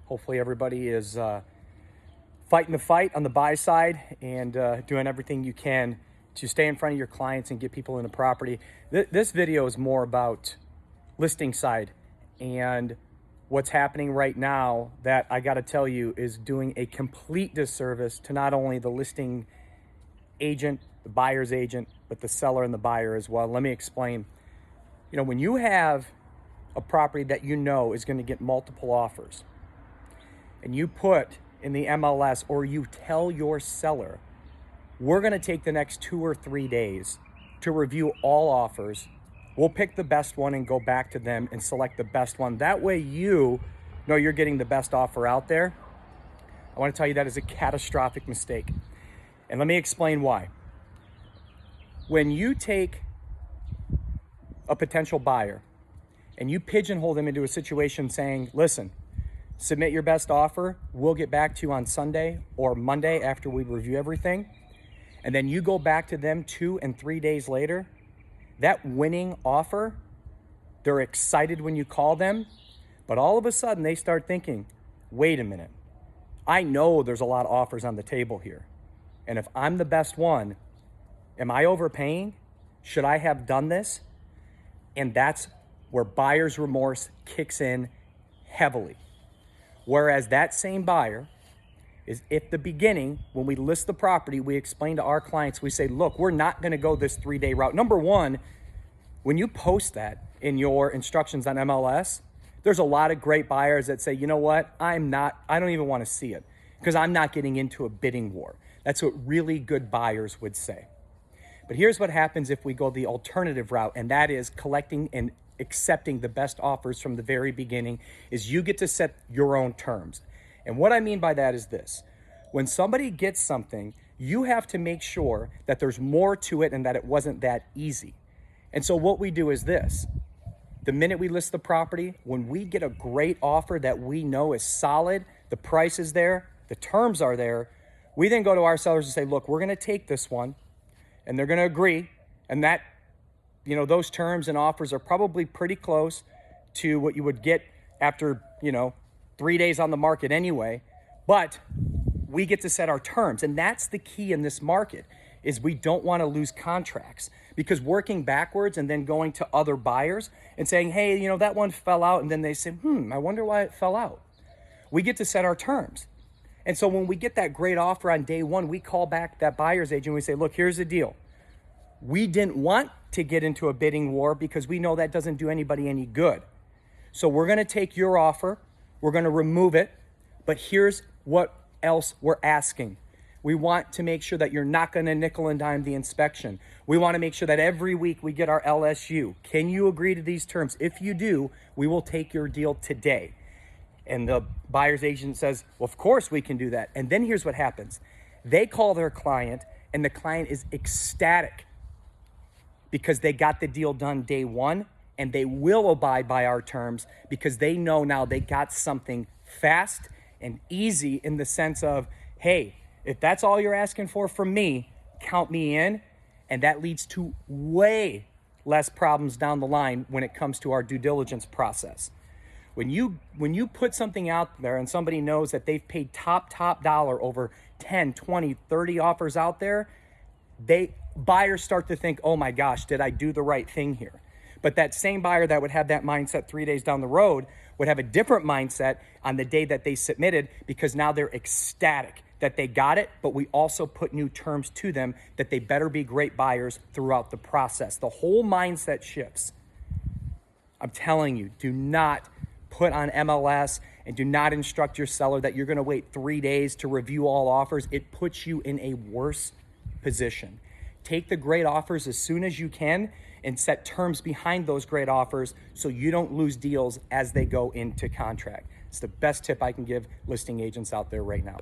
Hopefully everybody is fighting the fight on the buy side and doing everything you can to stay in front of your clients and get people in the property. This video is more about listing side and what's happening right now that I got to tell you is doing a complete disservice to not only the listing agent, the buyer's agent, but the seller and the buyer as well. Let me explain. You know, when you have a property that you know is going to get multiple offers and you put in the MLS or you tell your seller, we're going to take the next 2 or 3 days to review all offers. We'll pick the best one and go back to them and select the best one. That way you know you're getting the best offer out there. I want to tell you that is a catastrophic mistake. And let me explain why. When you take a potential buyer and you pigeonhole them into a situation saying, listen, submit your best offer, we'll get back to you on Sunday or Monday after we review everything, and then you go back to them 2 and 3 days later, that winning offer, they're excited when you call them, but all of a sudden they start thinking, wait a minute, I know there's a lot of offers on the table here. And if I'm the best one, am I overpaying? Should I have done this? And that's where buyer's remorse kicks in heavily. Whereas that same buyer is at the beginning, when we list the property, we explain to our clients, we say, look, we're not gonna go this 3-day route. Number one, when you post that in your instructions on MLS, there's a lot of great buyers that say, you know what, I don't even wanna see it because I'm not getting into a bidding war. That's what really good buyers would say. But here's what happens if we go the alternative route, and that is collecting and accepting the best offers from the very beginning, is you get to set your own terms. And what I mean by that is this. When somebody gets something, you have to make sure that there's more to it and that it wasn't that easy. And so what we do is this. The minute we list the property, when we get a great offer that we know is solid, the price is there, the terms are there, we then go to our sellers and say, look, we're gonna take this one, and they're gonna agree, and that, you know, those terms and offers are probably pretty close to what you would get after, 3 days on the market anyway, but we get to set our terms. And that's the key in this market, is we don't wanna lose contracts, because working backwards and then going to other buyers and saying, hey, that one fell out, and then they say, I wonder why it fell out. We get to set our terms. And so when we get that great offer on day one, we call back that buyer's agent. We say, look, here's the deal. We didn't want to get into a bidding war because we know that doesn't do anybody any good. So we're going to take your offer. We're going to remove it. But here's what else we're asking. We want to make sure that you're not going to nickel and dime the inspection. We want to make sure that every week we get our LSU. Can you agree to these terms? If you do, we will take your deal today. And the buyer's agent says, well, of course we can do that. And then here's what happens. They call their client, and the client is ecstatic because they got the deal done day one, and they will abide by our terms because they know now they got something fast and easy, in the sense of, hey, if that's all you're asking for from me, count me in. And that leads to way less problems down the line when it comes to our due diligence process. When you put something out there and somebody knows that they've paid top dollar over 10, 20, 30 offers out there, buyers start to think, oh my gosh, did I do the right thing here? But that same buyer that would have that mindset 3 days down the road would have a different mindset on the day that they submitted, because now they're ecstatic that they got it, but we also put new terms to them that they better be great buyers throughout the process. The whole mindset shifts. I'm telling you, do not put on MLS and do not instruct your seller that you're going to wait 3 days to review all offers. It puts you in a worse position. Take the great offers as soon as you can and set terms behind those great offers so you don't lose deals as they go into contract. It's the best tip I can give listing agents out there right now.